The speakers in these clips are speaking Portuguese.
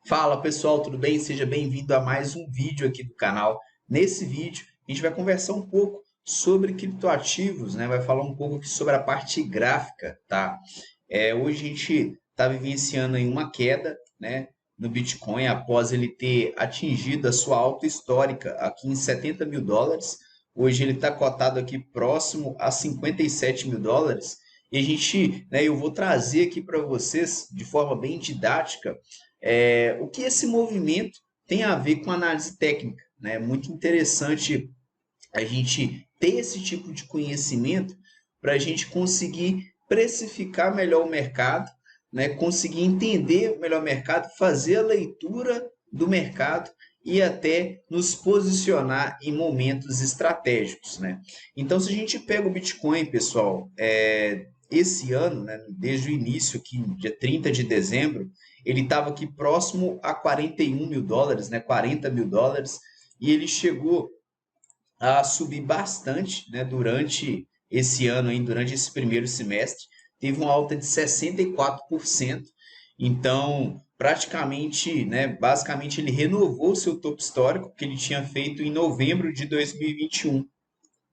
Fala pessoal, tudo bem? Seja bem-vindo a mais um vídeo aqui do canal. Nesse vídeo, a gente vai conversar um pouco sobre criptoativos, né? Vai falar um pouco aqui sobre a parte gráfica, tá? Hoje a gente está vivenciando aí uma queda, né, no Bitcoin após ele ter atingido a sua alta histórica aqui em 70 mil dólares. Hoje ele está cotado aqui próximo a 57 mil dólares. E a gente, né, eu vou trazer aqui para vocês de forma bem didática o que esse movimento tem a ver com análise técnica, né? É muito interessante a gente ter esse tipo de conhecimento para a gente conseguir precificar melhor o mercado, né? Conseguir entender melhor o mercado, fazer a leitura do mercado e até nos posicionar em momentos estratégicos, né? Então, se a gente pega o Bitcoin, pessoal, esse ano, né, desde o início, aqui, dia 30 de dezembro, ele estava aqui próximo a 41 mil dólares, né, 40 mil dólares, e ele chegou a subir bastante, né, durante esse ano, aí, durante esse primeiro semestre, teve uma alta de 64%. Então, praticamente, né, basicamente, ele renovou o seu topo histórico que ele tinha feito em novembro de 2021,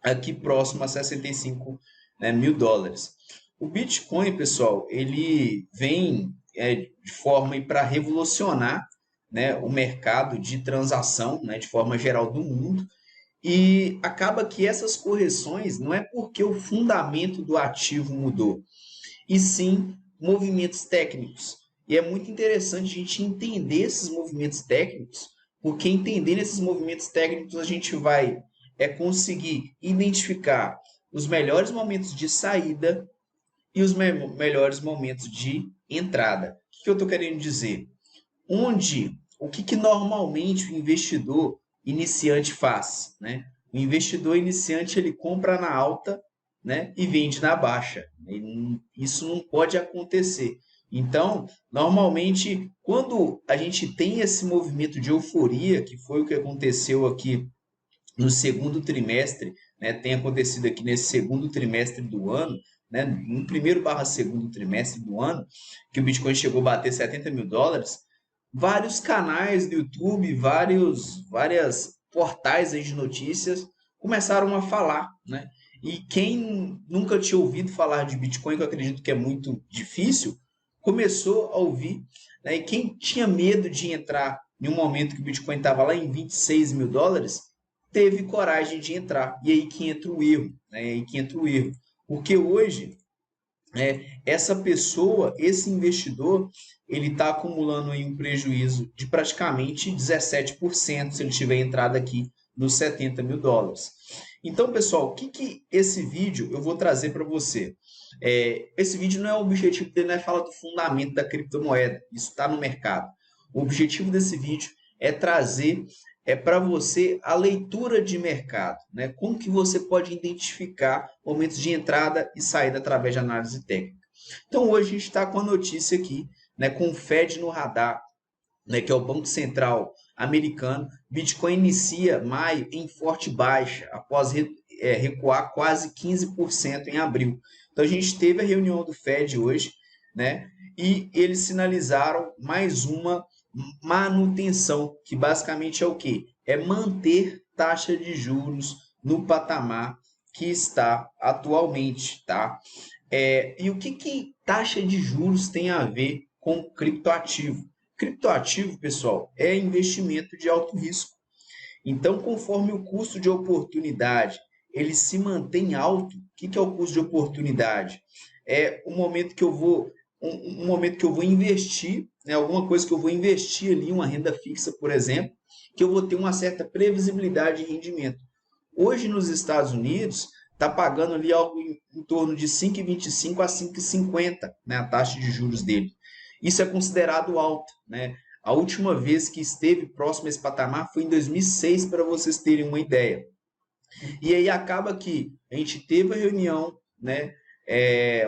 aqui próximo a 65, né, mil dólares. O Bitcoin, pessoal, ele vem de forma para revolucionar, né, o mercado de transação, né, de forma geral do mundo, e acaba que essas correções não é porque o fundamento do ativo mudou, e sim movimentos técnicos. E é muito interessante a gente entender esses movimentos técnicos, porque entendendo esses movimentos técnicos a gente vai conseguir identificar os melhores momentos de saída e os melhores momentos de entrada. O que eu estou querendo dizer? O que normalmente o investidor iniciante faz, né? O investidor iniciante ele compra na alta, né, e vende na baixa. Isso não pode acontecer. Então, normalmente, quando a gente tem esse movimento de euforia, que foi o que aconteceu aqui no segundo trimestre, né, tem acontecido aqui nesse segundo trimestre do ano, né, no primeiro barra segundo trimestre do ano, que o Bitcoin chegou a bater 70 mil dólares, vários canais do YouTube, várias portais aí de notícias começaram a falar, né? E quem nunca tinha ouvido falar de Bitcoin, que eu acredito que é muito difícil, começou a ouvir, né? E quem tinha medo de entrar em um momento que o Bitcoin estava lá em 26 mil dólares, teve coragem de entrar. E aí que entra o erro, né? E aí que entra o erro. Porque hoje essa pessoa, esse investidor, ele está acumulando aí um prejuízo de praticamente 17% se ele tiver entrado aqui nos 70 mil dólares. Então, pessoal, o que esse vídeo eu vou trazer para você? Esse vídeo não é o objetivo dele, não é falar do fundamento da criptomoeda, isso está no mercado. O objetivo desse vídeo é trazer para você a leitura de mercado, né? Como que você pode identificar momentos de entrada e saída através de análise técnica. Então hoje a gente está com a notícia aqui, né, com o Fed no radar, né, que é o Banco Central americano. Bitcoin inicia maio em forte baixa, após recuar quase 15% em abril. Então a gente teve a reunião do Fed hoje, né, e eles sinalizaram mais uma manutenção, que basicamente é o quê? É manter taxa de juros no patamar que está atualmente, tá? E o que taxa de juros tem a ver com criptoativo? Criptoativo, pessoal, é investimento de alto risco. Então, conforme o custo de oportunidade ele se mantém alto, o que é o custo de oportunidade? É o momento que eu vou um momento que eu vou investir, né, alguma coisa que eu vou investir ali, uma renda fixa, por exemplo, que eu vou ter uma certa previsibilidade de rendimento. Hoje nos Estados Unidos está pagando ali algo em torno de 5,25 a 5,50, né, a taxa de juros dele. Isso é considerado alto, né? A última vez que esteve próximo a esse patamar foi em 2006, para vocês terem uma ideia. E aí acaba que a gente teve a reunião, né?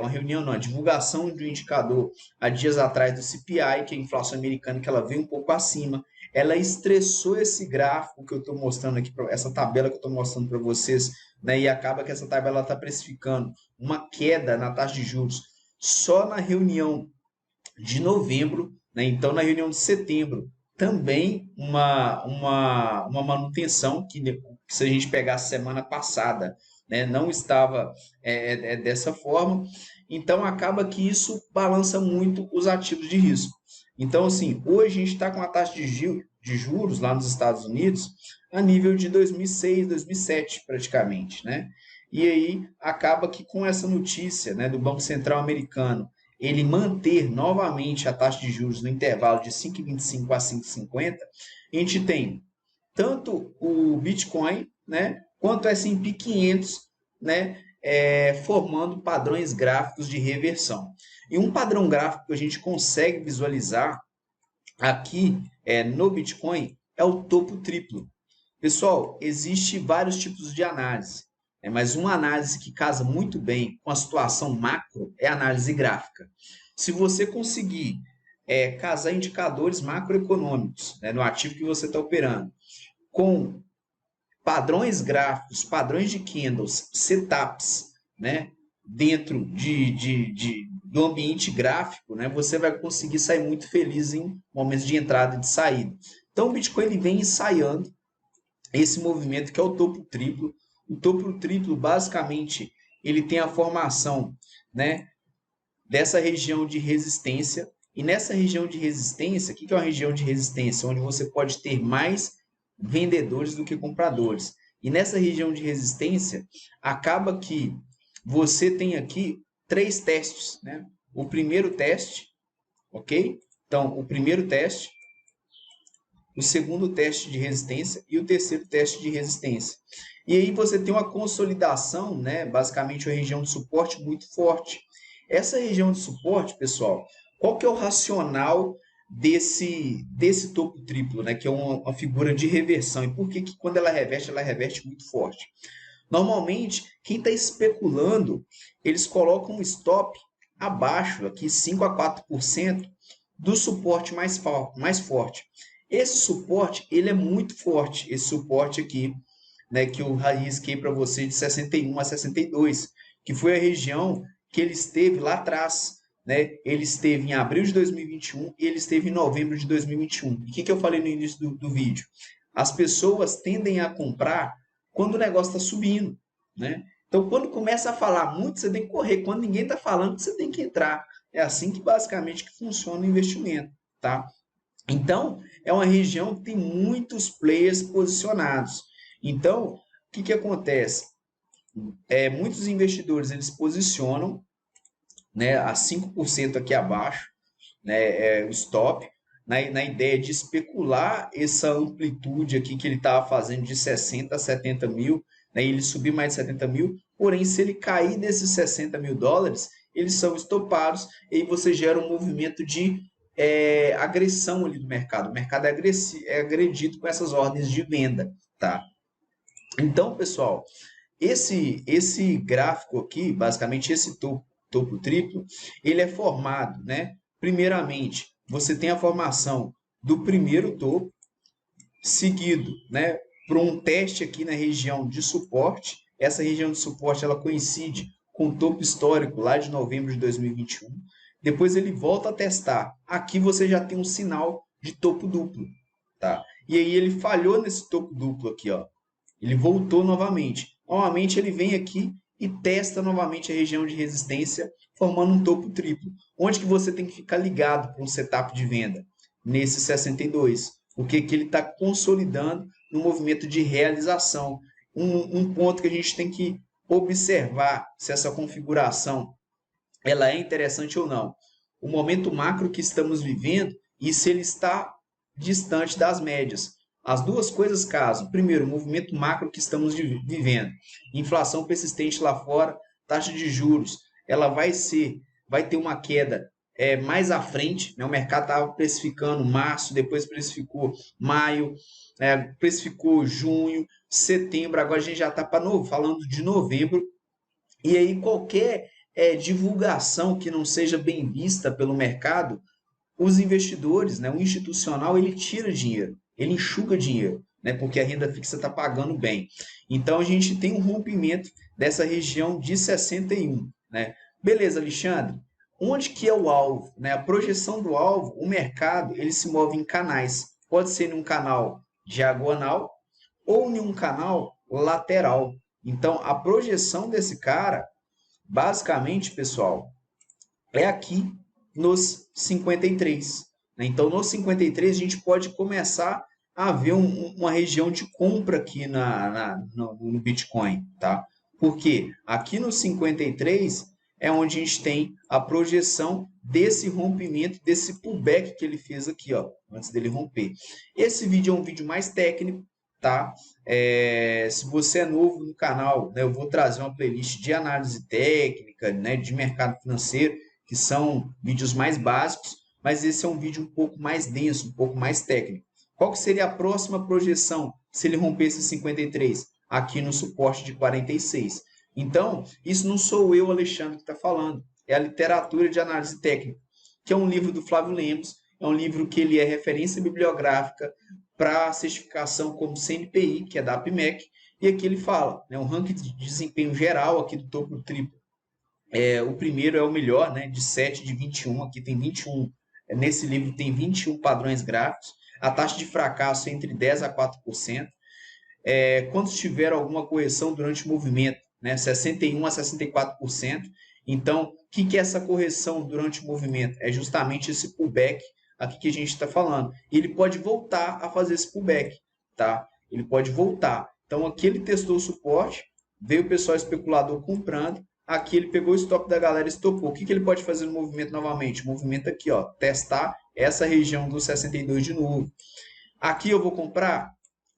Uma reunião, não, a divulgação de um indicador há dias atrás do CPI, que é a inflação americana, que ela veio um pouco acima. Ela estressou esse gráfico que eu estou mostrando aqui, essa tabela que eu estou mostrando para vocês, né? E acaba que essa tabela está precificando uma queda na taxa de juros só na reunião de novembro né? Então, na reunião de setembro, também uma manutenção que, se a gente pegar a semana passada, né, não estava dessa forma. Então, acaba que isso balança muito os ativos de risco. Então, assim, hoje a gente está com a taxa de juros lá nos Estados Unidos a nível de 2006, 2007, praticamente, né? E aí acaba que com essa notícia, né, do Banco Central americano, ele manter novamente a taxa de juros no intervalo de 5,25 a 5,50, a gente tem tanto o Bitcoin, né, quanto o S&P 500, né, formando padrões gráficos de reversão. E um padrão gráfico que a gente consegue visualizar aqui no Bitcoin é o topo triplo. Pessoal, existe vários tipos de análise, né, mas uma análise que casa muito bem com a situação macro é a análise gráfica. Se você conseguir casar indicadores macroeconômicos, né, no ativo que você está operando, com padrões gráficos, padrões de candles, setups, né, dentro do ambiente gráfico, né, você vai conseguir sair muito feliz em momentos de entrada e de saída. Então, o Bitcoin ele vem ensaiando esse movimento que é o topo triplo. O topo triplo, basicamente, ele tem a formação, né, dessa região de resistência. E nessa região de resistência, o que é uma região de resistência? Onde você pode ter mais vendedores do que compradores. E nessa região de resistência, acaba que você tem aqui 3 testes, né? O primeiro teste, ok? Então, o primeiro teste, o segundo teste de resistência e o terceiro teste de resistência. E aí você tem uma consolidação, né? Basicamente uma região de suporte muito forte. Essa região de suporte, pessoal, qual que é o racional desse topo triplo, né? Que é uma figura de reversão. E por que quando ela reverte muito forte? Normalmente, quem está especulando, eles colocam um stop abaixo, aqui 5 a 4% do suporte mais forte. Esse suporte, ele é muito forte, esse suporte aqui, né, que eu risquei para você de 61 a 62, que foi a região que ele esteve lá atrás, né? Ele esteve em abril de 2021 e ele esteve em novembro de 2021. E o que eu falei no início do vídeo? As pessoas tendem a comprar quando o negócio está subindo, né? Então, quando começa a falar muito, você tem que correr. Quando ninguém está falando, você tem que entrar. É assim que basicamente que funciona o investimento, tá? Então, é uma região que tem muitos players posicionados. Então, o que acontece? Muitos investidores eles posicionam, né, a 5% aqui abaixo, né, o stop, na ideia de especular essa amplitude aqui que ele estava fazendo de 60 a 70 mil, né, ele subir mais de 70 mil, porém, se ele cair desses 60 mil dólares, eles são estopados e aí você gera um movimento de agressão ali do mercado. O mercado é agredido com essas ordens de venda, tá? Então, pessoal, esse gráfico aqui, basicamente esse topo triplo, ele é formado, né? Primeiramente, você tem a formação do primeiro topo, seguido, né, por um teste aqui na região de suporte. Essa região de suporte ela coincide com o topo histórico lá de novembro de 2021. Depois ele volta a testar. Aqui você já tem um sinal de topo duplo, tá? E aí ele falhou nesse topo duplo aqui, ó. Ele voltou novamente. Novamente ele vem aqui e testa novamente a região de resistência, formando um topo triplo. Onde que você tem que ficar ligado para um setup de venda? Nesse 62. Porque que ele está consolidando no movimento de realização. Um ponto que a gente tem que observar se essa configuração ela é interessante ou não. O momento macro que estamos vivendo e se ele está distante das médias. As duas coisas casam. Primeiro, o movimento macro que estamos vivendo. Inflação persistente lá fora, taxa de juros, ela vai ter uma queda mais à frente, né? O mercado estava precificando março, depois precificou maio, precificou junho, setembro, agora a gente já está falando de novembro. E aí qualquer divulgação que não seja bem vista pelo mercado, os investidores, né, o institucional, ele tira dinheiro, ele enxuga dinheiro, né, porque a renda fixa está pagando bem. Então, a gente tem um rompimento dessa região de 61. Né? Beleza, Alexandre, Onde que é o alvo, né? A projeção do alvo, o mercado, ele se move em canais. Pode ser em um canal diagonal ou em um canal lateral. Então, a projeção desse cara, basicamente, pessoal, é aqui nos 53. Né? Então, nos 53, a gente pode começar a ver uma região de compra aqui no Bitcoin. Tá? Porque aqui no 53 é onde a gente tem a projeção desse rompimento, desse pullback que ele fez aqui, ó, antes dele romper. Esse vídeo é um vídeo mais técnico, tá? Se você é novo no canal, né, eu vou trazer uma playlist de análise técnica, né, de mercado financeiro, que são vídeos mais básicos, mas esse é um vídeo um pouco mais denso, um pouco mais técnico. Qual que seria a próxima projeção se ele rompesse 53? Aqui no suporte de 46. Então, isso não sou eu, Alexandre, que está falando. É a literatura de análise técnica, que é um livro do Flávio Lemos, é um livro que ele é referência bibliográfica para certificação como CNPI, que é da APMEC, e aqui ele fala, né, um ranking de desempenho geral aqui do topo do triplo. O primeiro é o melhor, né, de 7 de 21, aqui tem 21. Nesse livro tem 21 padrões gráficos. A taxa de fracasso é entre 10% a 4%. Quando tiver alguma correção durante o movimento, né, 61% a 64%. Então, o que é essa correção durante o movimento? É justamente esse pullback aqui que a gente está falando. E ele pode voltar a fazer esse pullback, tá? Ele pode voltar. Então, aqui ele testou o suporte, veio o pessoal especulador comprando, aqui ele pegou o stop da galera e estopou. O que ele pode fazer no movimento novamente? O movimento aqui, ó, testar essa região do 62 de novo. Aqui eu vou comprar?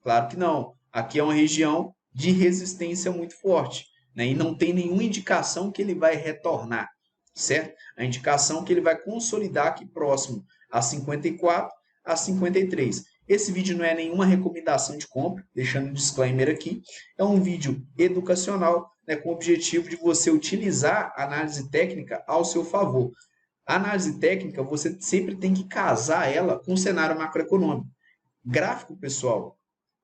Claro que não. Aqui é uma região de resistência muito forte, né? E não tem nenhuma indicação que ele vai retornar, certo? A indicação é que ele vai consolidar aqui próximo a 54, a 53. Esse vídeo não é nenhuma recomendação de compra, deixando um disclaimer aqui. É um vídeo educacional, né, com o objetivo de você utilizar a análise técnica ao seu favor. A análise técnica, você sempre tem que casar ela com o cenário macroeconômico. Gráfico, pessoal,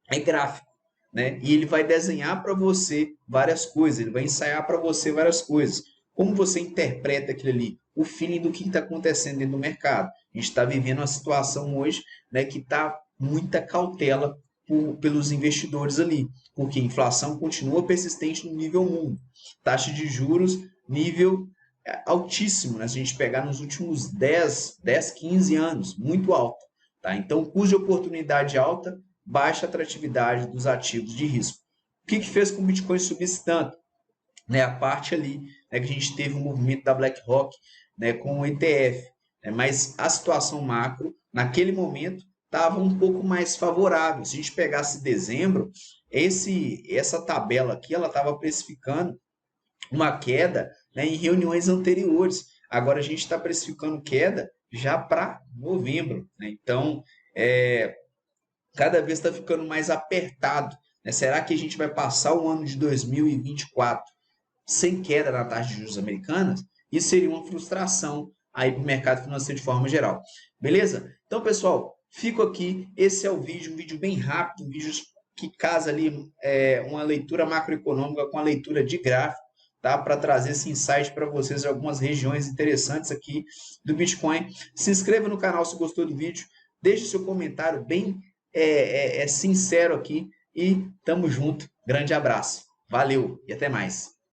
é gráfico, né? E ele vai desenhar para você várias coisas, ele vai ensaiar para você várias coisas. Como você interpreta aquilo ali? O feeling do que está acontecendo dentro do mercado. A gente está vivendo uma situação hoje, né, que está muita cautela pelos investidores ali, porque a inflação continua persistente no nível mundo. Taxa de juros, nível altíssimo, né? Se a gente pegar nos últimos 10, 15 anos, muito alto. Tá? Então, custo de oportunidade alta, baixa atratividade dos ativos de risco. O que fez com o Bitcoin subisse tanto? Né, a parte ali, né, que a gente teve um movimento da BlackRock, né, com o ETF, né, mas a situação macro, naquele momento, estava um pouco mais favorável. Se a gente pegasse dezembro, essa tabela aqui, ela estava precificando uma queda, né, em reuniões anteriores. Agora a gente está precificando queda já para novembro. Né? Então, cada vez está ficando mais apertado. Né? Será que a gente vai passar o ano de 2024 sem queda na taxa de juros americanas? Isso seria uma frustração aí para o mercado financeiro de forma geral. Beleza? Então, pessoal, fico aqui. Esse é o vídeo, um vídeo bem rápido, um vídeo que casa ali uma leitura macroeconômica com a leitura de gráfico, tá? Para trazer esse insight para vocês em algumas regiões interessantes aqui do Bitcoin. Se inscreva no canal se gostou do vídeo, deixe seu comentário bem sincero aqui e tamo junto. Grande abraço. Valeu e até mais.